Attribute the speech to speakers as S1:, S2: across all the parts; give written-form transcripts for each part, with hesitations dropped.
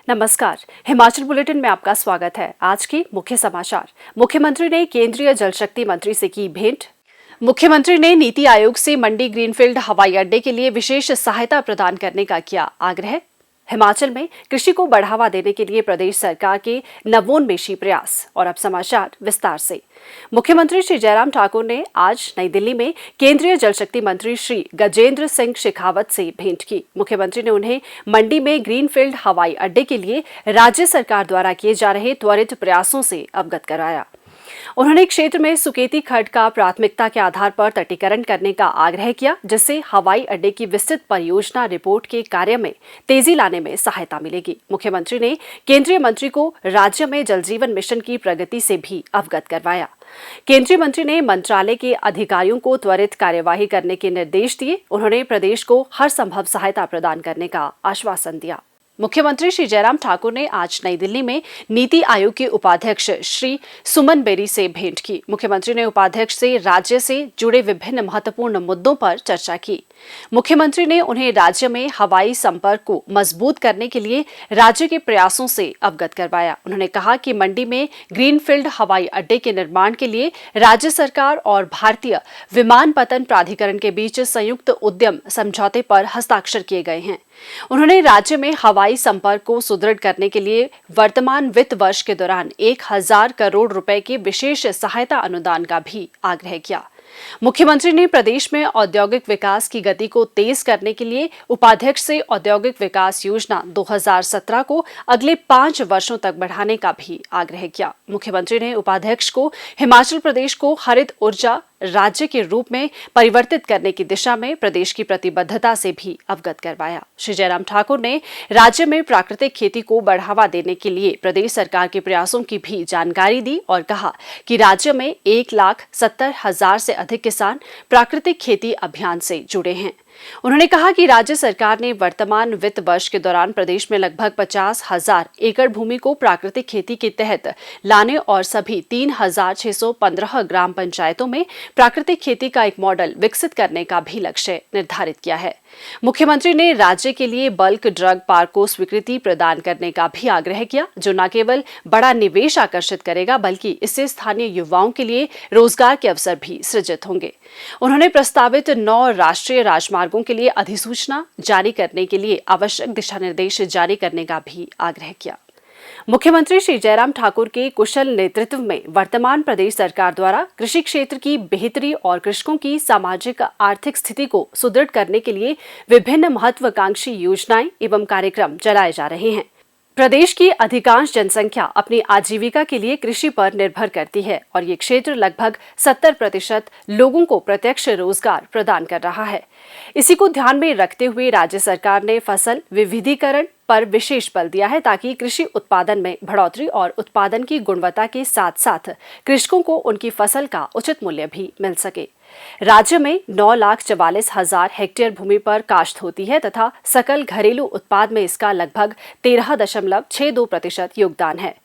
S1: नमस्कार। हिमाचल बुलेटिन में आपका स्वागत है। आज के मुख्य समाचार। मुख्यमंत्री ने केंद्रीय जल शक्ति मंत्री से की भेंट। मुख्यमंत्री ने नीति आयोग से मंडी ग्रीनफील्ड हवाई अड्डे के लिए विशेष सहायता प्रदान करने का किया आग्रह। हिमाचल में कृषि को बढ़ावा देने के लिए प्रदेश सरकार के नवोन्मेषी प्रयास। और अब समाचार विस्तार से। मुख्यमंत्री श्री जयराम ठाकुर ने आज नई दिल्ली में केंद्रीय जल शक्ति मंत्री श्री गजेंद्र सिंह शेखावत से भेंट की। मुख्यमंत्री ने उन्हें मंडी में ग्रीनफील्ड हवाई अड्डे के लिए राज्य सरकार द्वारा किए जा रहे त्वरित प्रयासों से अवगत कराया। उन्होंने क्षेत्र में सुकेती खड्ड का प्राथमिकता के आधार पर तटीकरण करने का आग्रह किया, जिससे हवाई अड्डे की विस्तृत परियोजना रिपोर्ट के कार्य में तेजी लाने में सहायता मिलेगी। मुख्यमंत्री ने केंद्रीय मंत्री को राज्य में जल जीवन मिशन की प्रगति से भी अवगत करवाया। केंद्रीय मंत्री ने मंत्रालय के अधिकारियों को त्वरित कार्यवाही करने के निर्देश दिए। उन्होंने प्रदेश को हर संभव सहायता प्रदान करने का आश्वासन दिया। मुख्यमंत्री श्री जयराम ठाकुर ने आज नई दिल्ली में नीति आयोग के उपाध्यक्ष श्री सुमन बेरी से भेंट की। मुख्यमंत्री ने उपाध्यक्ष से राज्य से जुड़े विभिन्न महत्वपूर्ण मुद्दों पर चर्चा की। मुख्यमंत्री ने उन्हें राज्य में हवाई संपर्क को मजबूत करने के लिए राज्य के प्रयासों से अवगत करवाया। उन्होंने कहा कि मंडी में ग्रीनफील्ड हवाई अड्डे के निर्माण के लिए राज्य सरकार और भारतीय विमानपत्तन प्राधिकरण के बीच संयुक्त उद्यम समझौते पर हस्ताक्षर किए गए हैं। उन्होंने राज्य में हवाई संपर्क को सुदृढ़ करने के लिए वर्तमान वित्त वर्ष के दौरान 1000 करोड़ रुपए के विशेष सहायता अनुदान का भी आग्रह किया। मुख्यमंत्री ने प्रदेश में औद्योगिक विकास की गति को तेज करने के लिए उपाध्यक्ष से औद्योगिक विकास योजना 2017 को अगले 5 वर्षों तक बढ़ाने का भी आग्रह किया। मुख्यमंत्री ने उपाध्यक्ष को हिमाचल प्रदेश को हरित ऊर्जा राज्य के रूप में परिवर्तित करने की दिशा में प्रदेश की प्रतिबद्धता से भी अवगत करवाया। श्री जयराम ठाकुर ने राज्य में प्राकृतिक खेती को बढ़ावा देने के लिए प्रदेश सरकार के प्रयासों की भी जानकारी दी और कहा कि राज्य में 1,70,000 से अधिक किसान प्राकृतिक खेती अभियान से जुड़े हैं। उन्होंने कहा कि राज्य सरकार ने वर्तमान वित्त वर्ष के दौरान प्रदेश में लगभग 50,000 एकड़ भूमि को प्राकृतिक खेती के तहत लाने और सभी 3,615 ग्राम पंचायतों में प्राकृतिक खेती का एक मॉडल विकसित करने का भी लक्ष्य निर्धारित किया है। मुख्यमंत्री ने राज्य के लिए बल्क ड्रग पार्क को स्वीकृति प्रदान करने का भी आग्रह किया, जो न केवल बड़ा निवेश आकर्षित करेगा बल्कि इससे स्थानीय युवाओं के लिए रोजगार के अवसर भी सृजित होंगे। उन्होंने प्रस्तावित 9 राष्ट्रीय राजमार्गों के लिए अधिसूचना जारी करने के लिए आवश्यक दिशा निर्देश जारी करने का भी आग्रह किया। मुख्यमंत्री श्री जयराम ठाकुर के कुशल नेतृत्व में वर्तमान प्रदेश सरकार द्वारा कृषि क्षेत्र की बेहतरी और कृषकों की सामाजिक आर्थिक स्थिति को सुदृढ़ करने के लिए विभिन्न महत्वाकांक्षी योजनाएं एवं कार्यक्रम चलाए जा रहे हैं। प्रदेश की अधिकांश जनसंख्या अपनी आजीविका के लिए कृषि पर निर्भर करती है और ये क्षेत्र लगभग 70% लोगों को प्रत्यक्ष रोजगार प्रदान कर रहा है। इसी को ध्यान में रखते हुए राज्य सरकार ने फसल विविधीकरण पर विशेष बल दिया है, ताकि कृषि उत्पादन में बढ़ोतरी और उत्पादन की गुणवत्ता के साथ साथ कृषकों को उनकी फसल का उचित मूल्य भी मिल सके। राज्य में 9,44,000 हेक्टेयर भूमि पर काश्त होती है तथा सकल घरेलू उत्पाद में इसका लगभग 13.62% योगदान है।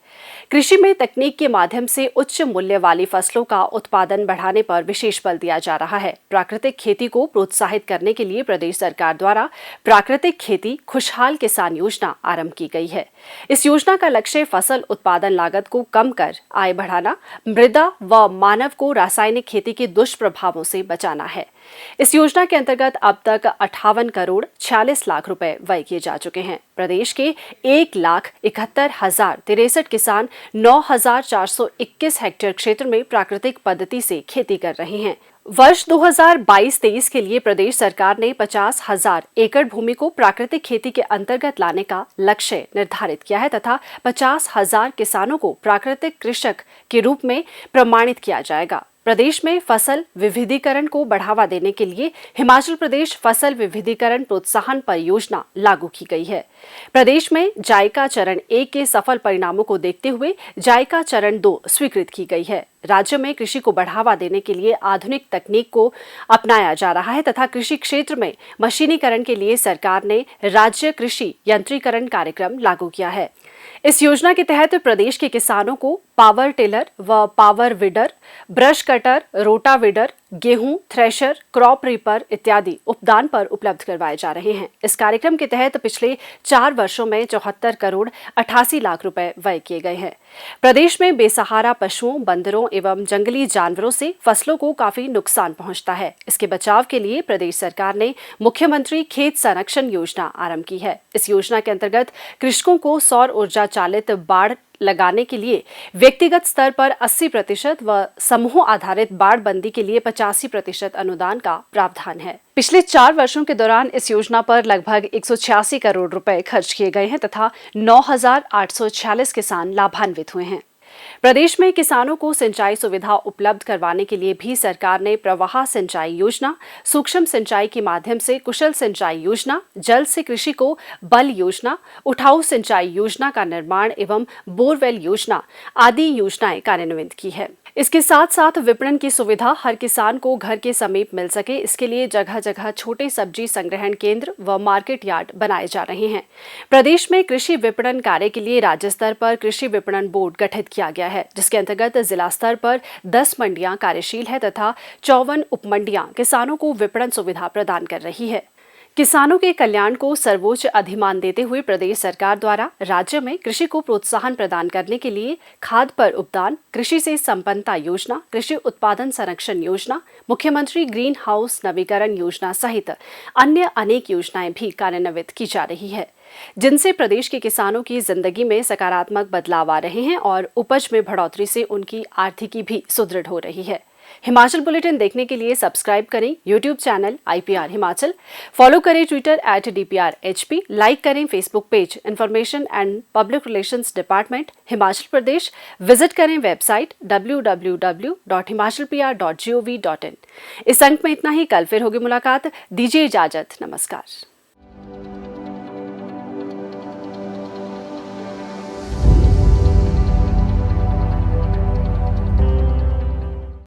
S1: कृषि में तकनीक के माध्यम से उच्च मूल्य वाली फसलों का उत्पादन बढ़ाने पर विशेष बल दिया जा रहा है। प्राकृतिक खेती को प्रोत्साहित करने के लिए प्रदेश सरकार द्वारा प्राकृतिक खेती खुशहाल किसान योजना आरंभ की गई है। इस योजना का लक्ष्य फसल उत्पादन लागत को कम कर आय बढ़ाना, मृदा व मानव को रासायनिक खेती के दुष्प्रभावों से बचाना है। इस योजना के अंतर्गत अब तक 58 करोड़ 46 लाख रुपए व्यय किए जा चुके हैं। प्रदेश के 1,71,063 किसान 9,421 हेक्टेयर क्षेत्र में प्राकृतिक पद्धति से खेती कर रहे हैं। वर्ष 2022-23 के लिए प्रदेश सरकार ने 50,000 एकड़ भूमि को प्राकृतिक खेती के अंतर्गत लाने का लक्ष्य निर्धारित किया है तथा 50,000 किसानों को प्राकृतिक कृषक के रूप में प्रमाणित किया जाएगा। प्रदेश में फसल विविधीकरण को बढ़ावा देने के लिए हिमाचल प्रदेश फसल विविधीकरण प्रोत्साहन परियोजना लागू की गई है। प्रदेश में जायका चरण 1 के सफल परिणामों को देखते हुए जायका चरण 2 स्वीकृत की गई है। राज्य में कृषि को बढ़ावा देने के लिए आधुनिक तकनीक को अपनाया जा रहा है तथा कृषि क्षेत्र में मशीनीकरण के लिए सरकार ने राज्य कृषि यंत्रीकरण कार्यक्रम लागू किया है। इस योजना के तहत प्रदेश के किसानों को पावर टिलर व पावर वीडर, ब्रश कटर, रोटावीडर, गेहूं, थ्रेशर, क्रॉप रीपर इत्यादि उपदान पर उपलब्ध करवाए जा रहे हैं। इस कार्यक्रम के तहत पिछले 4 वर्षों में 74 करोड़ 88 लाख रुपए व्यय किए गए हैं। प्रदेश में बेसहारा पशुओं, बंदरों एवं जंगली जानवरों से फसलों को काफी नुकसान पहुंचता है। इसके बचाव के लिए प्रदेश सरकार ने मुख्यमंत्री खेत संरक्षण योजना आरंभ की है। इस योजना के अंतर्गत कृषकों को सौर ऊर्जा चालित बाड़ लगाने के लिए व्यक्तिगत स्तर पर 80% व समूह आधारित बाड़ बंदी के लिए 85% अनुदान का प्रावधान है। पिछले 4 वर्षों के दौरान इस योजना पर लगभग 186 करोड़ रुपए खर्च किए गए हैं तथा 9,846 किसान लाभान्वित हुए हैं। प्रदेश में किसानों को सिंचाई सुविधा उपलब्ध करवाने के लिए भी सरकार ने प्रवाह सिंचाई योजना, सूक्ष्म सिंचाई के माध्यम से कुशल सिंचाई योजना, जल से कृषि को बल योजना, उठाऊ सिंचाई योजना का निर्माण एवं बोरवेल योजना आदि योजनाएं कार्यान्वित की है। इसके साथ साथ विपणन की सुविधा हर किसान को घर के समीप मिल सके, इसके लिए जगह जगह छोटे सब्जी संग्रहण केंद्र व मार्केट यार्ड बनाए जा रहे हैं। प्रदेश में कृषि विपणन कार्य के लिए राज्य स्तर पर कृषि विपणन बोर्ड गठित किया गया है, जिसके अंतर्गत जिला स्तर पर 10 मंडियां कार्यशील है तथा 54 उपमंडियां किसानों को विपणन सुविधा प्रदान कर रही है। किसानों के कल्याण को सर्वोच्च अधिमान देते हुए प्रदेश सरकार द्वारा राज्य में कृषि को प्रोत्साहन प्रदान करने के लिए खाद पर उपदान, कृषि से संपन्नता योजना, कृषि उत्पादन संरक्षण योजना, मुख्यमंत्री ग्रीन हाउस नवीकरण योजना सहित अन्य अनेक योजनाएं भी कार्यान्वित की जा रही है, जिनसे प्रदेश के किसानों की जिंदगी में सकारात्मक बदलाव आ रहे हैं और उपज में बढ़ोतरी से उनकी आर्थिकी भी सुदृढ़ हो रही है। हिमाचल बुलेटिन देखने के लिए सब्सक्राइब करें YouTube channel IPR Himachal, follow करें ट्विटर @DPRHP, लाइक करें Facebook page information and public relations department Himachal Pradesh, visit करें वेबसाइट www.himachalpr.gov.in। इस अंक में इतना ही। कल फिर होगी मुलाकात। दीजिए इजाजत। नमस्कार।